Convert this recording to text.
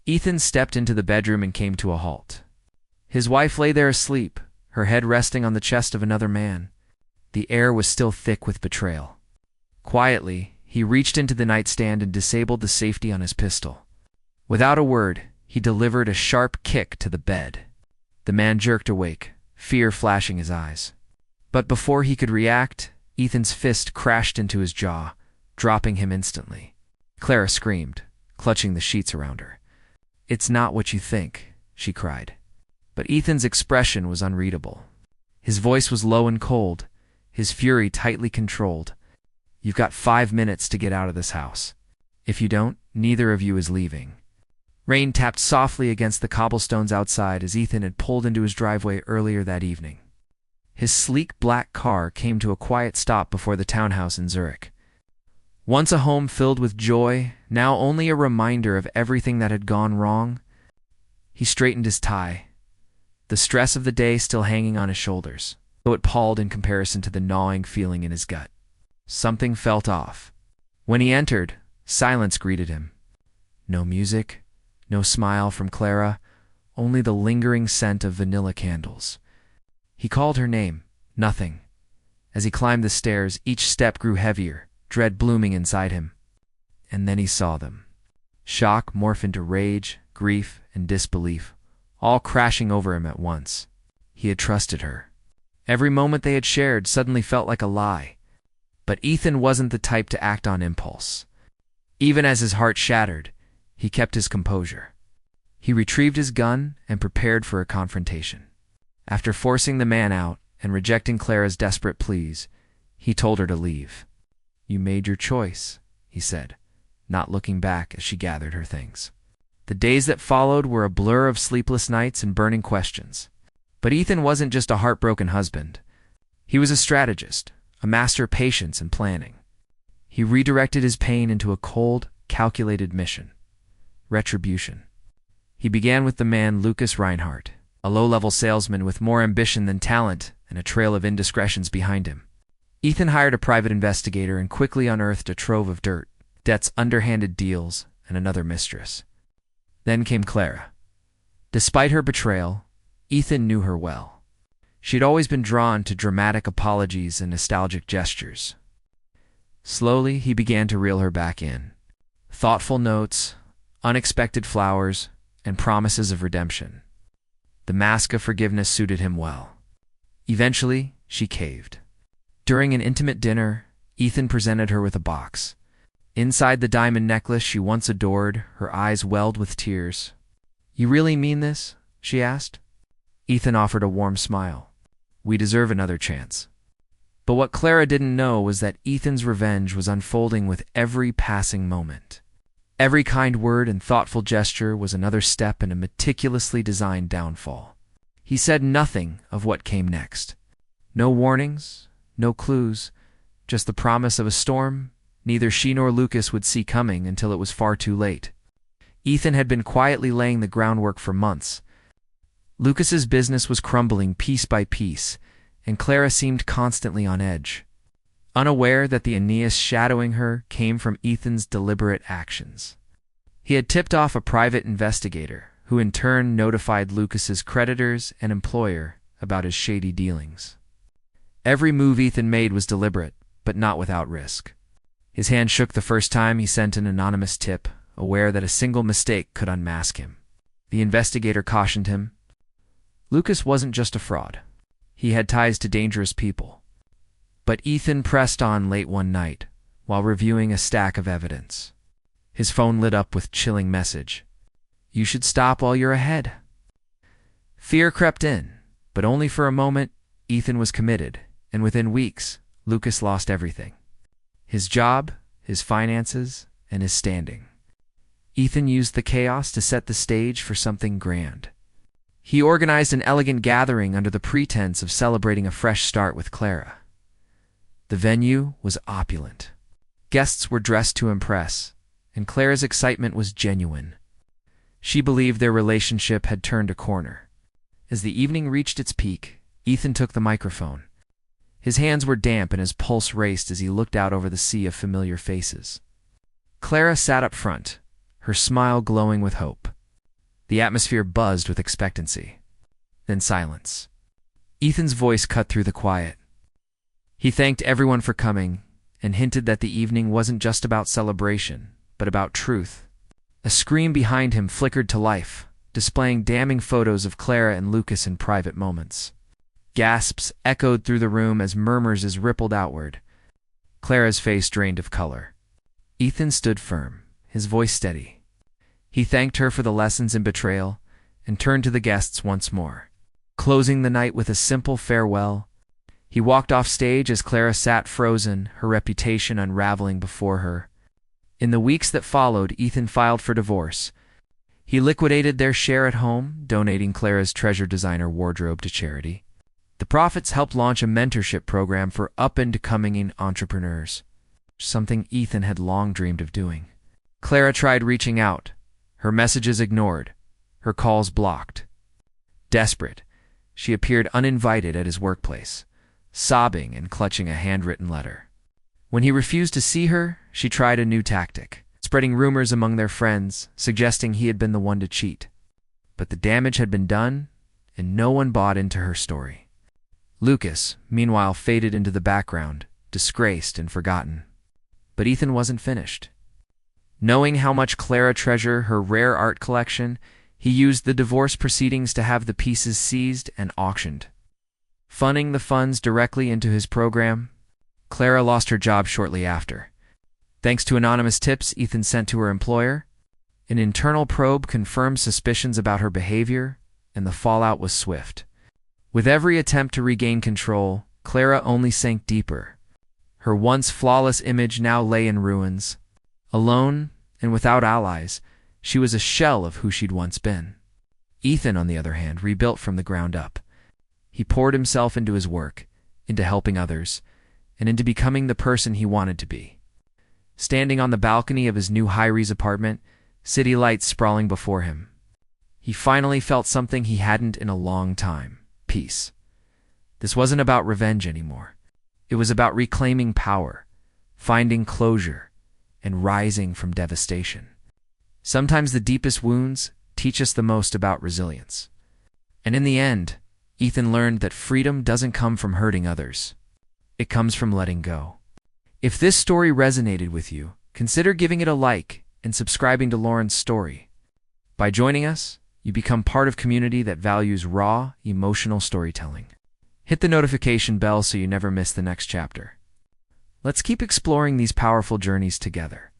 Ethan stepped into the bedroom and came to a halt. His wife lay there asleep, her head resting on the chest of another man. The air was still thick with betrayal. Quietly, he reached into the nightstand and disabled the safety on his pistol. Without a word, he delivered a sharp kick to the bed. The man jerked awake, fear flashing his eyes. But before he could react, Ethan's fist crashed into his jaw, dropping him instantly. Clara screamed, clutching the sheets around her. "It's not what you think," she cried. But Ethan's expression was unreadable. His voice was low and cold, his fury tightly controlled. "You've got 5 minutes to get out of this house. If you don't, neither of you is leaving." Rain tapped softly against the cobblestones outside as Ethan had pulled into his driveway earlier that evening. His sleek black car came to a quiet stop before the townhouse in Zurich. Once a home filled with joy, now only a reminder of everything that had gone wrong. He straightened his tie, the stress of the day still hanging on his shoulders, though it palled in comparison to the gnawing feeling in his gut. Something felt off. When he entered, silence greeted him. No music, no smile from Clara, only the lingering scent of vanilla candles. He called her name, nothing. As he climbed the stairs, each step grew heavier, dread blooming inside him. And then he saw them. Shock morphed into rage, grief, and disbelief, all crashing over him at once. He had trusted her. Every moment they had shared suddenly felt like a lie. But Ethan wasn't the type to act on impulse. Even as his heart shattered, he kept his composure. He retrieved his gun and prepared for a confrontation. After forcing the man out and rejecting Clara's desperate pleas, he told her to leave. "You made your choice," he said, not looking back as she gathered her things. The days that followed were a blur of sleepless nights and burning questions. But Ethan wasn't just a heartbroken husband. He was a strategist, a master of patience and planning. He redirected his pain into a cold, calculated mission: retribution. He began with the man Lucas Reinhardt, a low-level salesman with more ambition than talent and a trail of indiscretions behind him. Ethan hired a private investigator and quickly unearthed a trove of dirt, debts, underhanded deals, and another mistress. Then came Clara. Despite her betrayal, Ethan knew her well. She'd always been drawn to dramatic apologies and nostalgic gestures. Slowly, he began to reel her back in. Thoughtful notes, unexpected flowers, and promises of redemption. The mask of forgiveness suited him well. Eventually, she caved. During an intimate dinner, Ethan presented her with a box. Inside the diamond necklace she once adored, her eyes welled with tears. "You really mean this?" she asked. Ethan offered a warm smile. "We deserve another chance." But what Clara didn't know was that Ethan's revenge was unfolding with every passing moment. Every kind word and thoughtful gesture was another step in a meticulously designed downfall. He said nothing of what came next. No warnings, no clues, just the promise of a storm neither she nor Lucas would see coming until it was far too late. Ethan had been quietly laying the groundwork for months. Lucas's business was crumbling piece by piece, and Clara seemed constantly on edge, unaware that the Aeneas shadowing her came from Ethan's deliberate actions. He had tipped off a private investigator, who in turn notified Lucas's creditors and employer about his shady dealings. Every move Ethan made was deliberate, but not without risk. His hand shook the first time he sent an anonymous tip, aware that a single mistake could unmask him. The investigator cautioned him. Lucas wasn't just a fraud. He had ties to dangerous people. But Ethan pressed on late one night, while reviewing a stack of evidence. His phone lit up with chilling message. "You should stop while you're ahead." Fear crept in, but only for a moment. Ethan was committed, and within weeks, Lucas lost everything. His job, his finances, and his standing. Ethan used the chaos to set the stage for something grand. He organized an elegant gathering under the pretense of celebrating a fresh start with Clara. The venue was opulent. Guests were dressed to impress, and Clara's excitement was genuine. She believed their relationship had turned a corner. As the evening reached its peak, Ethan took the microphone. His hands were damp and his pulse raced as he looked out over the sea of familiar faces. Clara sat up front, her smile glowing with hope. The atmosphere buzzed with expectancy. Then silence. Ethan's voice cut through the quiet. He thanked everyone for coming and hinted that the evening wasn't just about celebration, but about truth. A screen behind him flickered to life, displaying damning photos of Clara and Lucas in private moments. Gasps echoed through the room as murmurs rippled outward. Clara's face drained of color. Ethan stood firm, his voice steady. He thanked her for the lessons in betrayal and turned to the guests once more. Closing the night with a simple farewell, he walked off stage as Clara sat frozen, her reputation unraveling before her. In the weeks that followed, Ethan filed for divorce. He liquidated their share at home, donating Clara's treasure designer wardrobe to charity. The profits helped launch a mentorship program for up-and-coming entrepreneurs, something Ethan had long dreamed of doing. Clara tried reaching out, her messages ignored, her calls blocked. Desperate, she appeared uninvited at his workplace, sobbing and clutching a handwritten letter. When he refused to see her, she tried a new tactic, spreading rumors among their friends, suggesting he had been the one to cheat. But the damage had been done, and no one bought into her story. Lucas, meanwhile, faded into the background, disgraced and forgotten. But Ethan wasn't finished. Knowing how much Clara treasured her rare art collection, he used the divorce proceedings to have the pieces seized and auctioned. Funneling the funds directly into his program, Clara lost her job shortly after. Thanks to anonymous tips Ethan sent to her employer, an internal probe confirmed suspicions about her behavior, and the fallout was swift. With every attempt to regain control, Clara only sank deeper. Her once flawless image now lay in ruins. Alone and without allies, she was a shell of who she'd once been. Ethan, on the other hand, rebuilt from the ground up. He poured himself into his work, into helping others, and into becoming the person he wanted to be. Standing on the balcony of his new high-rise apartment, city lights sprawling before him, he finally felt something he hadn't in a long time: peace. This wasn't about revenge anymore. It was about reclaiming power, finding closure, and rising from devastation. Sometimes the deepest wounds teach us the most about resilience. And in the end, Ethan learned that freedom doesn't come from hurting others. It comes from letting go. If this story resonated with you, consider giving it a like and subscribing to Lauren's story. By joining us, you become part of a community that values raw, emotional storytelling. Hit the notification bell so you never miss the next chapter. Let's keep exploring these powerful journeys together.